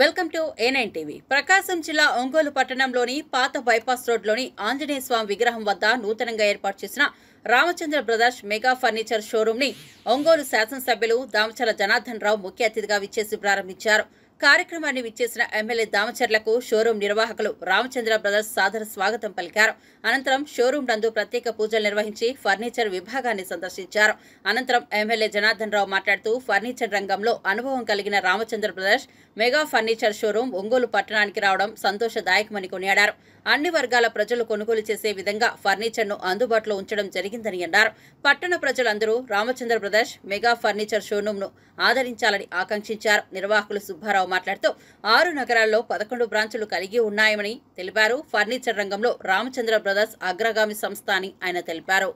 Welcome to A9 TV. ప్రకాశం జిల్లా ఒంగోలు పట్టణంలోని పాత బైపాస్ రోడ్లోని ఆంజనేయ స్వామి విగ్రహం వద్ద నూతనంగా ఏర్పాటు చేసిన Ramachandra brothers mega furniture showroom ని ఒంగోలు శాసనసభ్యులు దామచర్ల జనార్దన్ రావు ముఖ్య అతిథిగా విచ్చేసి ప్రారంభించారు. కార్యక్రమాన్ని విచ్చేసిన ఎమ్మెల్యే దామచర్లకు షోరూం నిర్వాహకులు రామచంద్ర బ్రదర్స్ సాదర స్వాగతం పలికారు. అనంతరం షోరూం నందు ప్రత్యేక పూజలు నిర్వహించి ఫర్నిచర్ విభాగాన్ని సందర్శించారు. అనంతరం ఎమ్మెల్యే జనార్దన్ రావు మాట్లాడుతూ ఫర్నిచర్ రంగంలో అనుభవం కలిగిన Ramachandra brothers mega furniture showroom Ongole పట్టణానికి రావడం సంతోషదాయకమని కొనియాడారు. అన్ని వర్గాల ప్రజలు కొనుగోలు చేసే విధంగా ఫర్నిచర్ ను అందుబాటులో ఉంచడం జరిగిందని అన్నారు. పట్టణ ప్రజలందరూ Ramachandra brothers mega furniture showroom ను ఆదరించాలని ఆకాంక్షించారు. నిర్వాహకులు సుబ్బారావు మాట్లాడుతూ 6 నగరాల్లో 11 బ్రాంచులు కలిగి ఉన్నాయని తెలిపారు. ఫర్నిచర్ రంగంలో రామచంద్ర బ్రదర్స్ అగ్రగామి సంస్థ అని ఆయన తెలిపారు.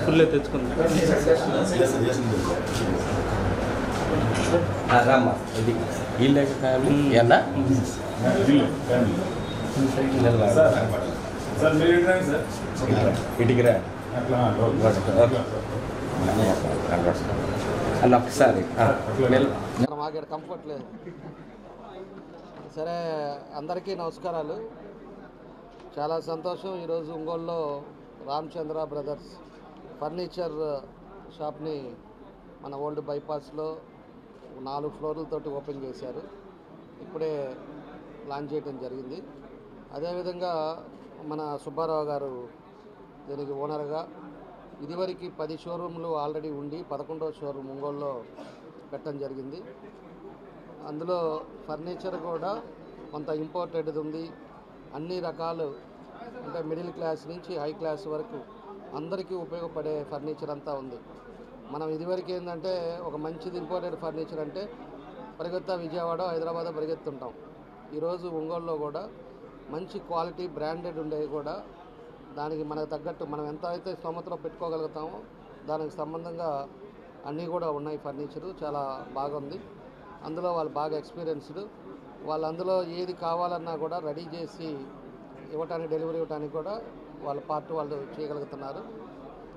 ఫుల్ తెచ్చుకుందాం రామ్మా ఇది వీళ్ళ ఫ్యామిలీ అన్న ఇటుకి రా అన్న ఒకసారి మాకు కంఫర్ట్ లేదు. సరే, అందరికీ నమస్కారాలు. చాలా సంతోషం. ఈరోజు ఒంగోలులో రామచంద్ర బ్రదర్స్ ఫర్నిచర్ షాప్ని మన ఓల్డ్ బైపాస్లో 4 ఫ్లోర్లతోటి ఓపెన్ చేశారు. ఇప్పుడే లాంచ్ చేయడం జరిగింది. అదేవిధంగా మన సుబ్బారావు గారు దీనికి ఓనర్గా ఇదివరకు 10 షోరూమ్లు ఆల్రెడీ ఉండి 11వ షోరూమ్ ఒంగోలులో పెట్టడం జరిగింది. అందులో ఫర్నిచర్ కూడా కొంత ఇంపోర్టెడ్ ఉంది. అన్ని రకాలు అంటే మిడిల్ క్లాస్ నుంచి హై క్లాస్ వరకు అందరికీ ఉపయోగపడే ఫర్నిచర్ అంతా ఉంది. మనం ఇదివరకు ఏంటంటే ఒక మంచిది ఇంపోర్టెడ్ ఫర్నిచర్ అంటే పరిగెత్తా విజయవాడ హైదరాబాద్ పరిగెత్తుంటాం. ఈరోజు ఒంగోలులో కూడా మంచి క్వాలిటీ బ్రాండెడ్ ఉండేవి కూడా దానికి మనకు తగ్గట్టు మనం ఎంత అయితే స్తోమతలో పెట్టుకోగలుగుతామో దానికి సంబంధంగా అన్నీ కూడా ఉన్నాయి. ఫర్నిచరు చాలా బాగుంది. అందులో వాళ్ళు బాగా ఎక్స్పీరియన్స్డ్. వాళ్ళు అందులో ఏది కావాలన్నా కూడా రెడీ చేసి ఇవ్వటానికి డెలివరీ ఇవ్వడానికి కూడా వాళ్ళ పార్ట్ వాళ్ళు చేయగలుగుతున్నారు.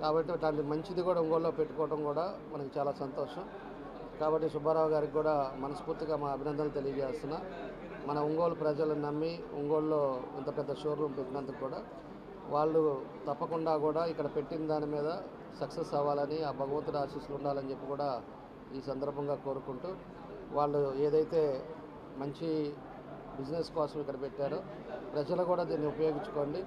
కాబట్టి అట్లాంటి మంచిది కూడా ఒంగోలులో పెట్టుకోవడం కూడా మనకి చాలా సంతోషం. కాబట్టి సుబ్బారావు గారికి కూడా మనస్ఫూర్తిగా మా అభినందనలు తెలియజేస్తున్నా. మన ఒంగోలు ప్రజలను నమ్మి ఒంగోలులో ఇంత పెద్ద షోరూమ్ పెట్టినందుకు కూడా వాళ్ళు తప్పకుండా కూడా ఇక్కడ పెట్టిన దాని మీద సక్సెస్ అవ్వాలని ఆ భగవంతుడి ఆశీస్సులు ఉండాలని చెప్పి కూడా ఈ సందర్భంగా కోరుకుంటూ వాళ్ళు ఏదైతే మంచి బిజినెస్ కోసం ఇక్కడ పెట్టారో ప్రజలు కూడా దీన్ని ఉపయోగించుకోండి.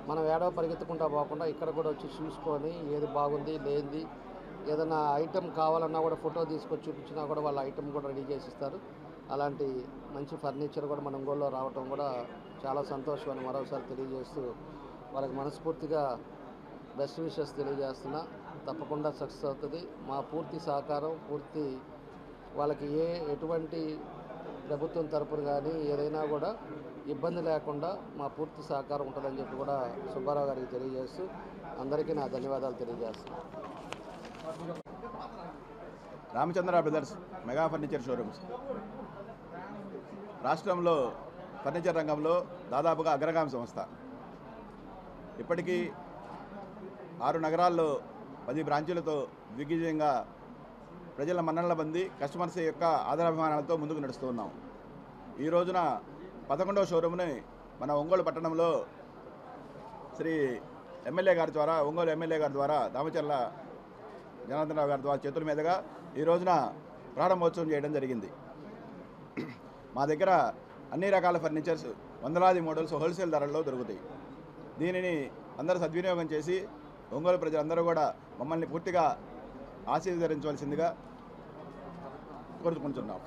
మనం ఏడో పరిగెత్తుకుంటా పోకుండా ఇక్కడ కూడా వచ్చి చూసుకొని ఏది బాగుంది లేనిది ఏదైనా ఐటెం కావాలన్నా కూడా ఫోటో తీసుకొచ్చి చూపించినా కూడా వాళ్ళ ఐటెం కూడా రెడీ చేసి ఇస్తారు. అలాంటి మంచి ఫర్నిచర్ కూడా మన ఒంగోలులో రావటం కూడా చాలా సంతోషం అని మరోసారి తెలియజేస్తూ వాళ్ళకి మనస్ఫూర్తిగా బెస్ట్ విషెస్ తెలియజేస్తున్నా. తప్పకుండా సక్సెస్ అవుతుంది. మా పూర్తి సహకారం పూర్తి వాళ్ళకి ఎటువంటి ప్రభుత్వం తరపున కానీ ఏదైనా కూడా ఇబ్బంది లేకుండా మా పూర్తి సహకారం ఉంటుందని చెప్పి కూడా సుబ్బారావు గారికి తెలియజేస్తూ అందరికీ నా ధన్యవాదాలు తెలియజేస్తున్నాను. Ramachandra brothers mega furniture showrooms రాష్ట్రంలో ఫర్నిచర్ రంగంలో దాదాపుగా అగ్రగామి సంస్థ. ఇప్పటికీ 6 నగరాల్లో 10 బ్రాంచులతో దిగ్విజయంగా ప్రజల మన్ననల పొంది కస్టమర్స్ యొక్క ఆదరాభిమానాలతో ముందుకు నడుస్తూ ఉన్నాం. ఈ రోజున 11వ షోరూమ్ని మన ఒంగోలు పట్టణంలో శ్రీ ఎమ్మెల్యే గారి ద్వారా ఒంగోలు ఎమ్మెల్యే గారి ద్వారా దామచర్ల జనార్దన్ రావు గారి ద్వారా చేతుల మీదుగా ఈ రోజున ప్రారంభోత్సవం చేయడం జరిగింది. మా దగ్గర అన్ని రకాల ఫర్నిచర్స్ వందలాది మోడల్స్ హోల్సేల్ ధరల్లో దొరుకుతాయి. దీనిని అందరూ సద్వినియోగం చేసి ఒంగోలు ప్రజలందరూ కూడా మమ్మల్ని పూర్తిగా ఆశీర్వదించవలసిందిగా కోరుకుంటున్నాం.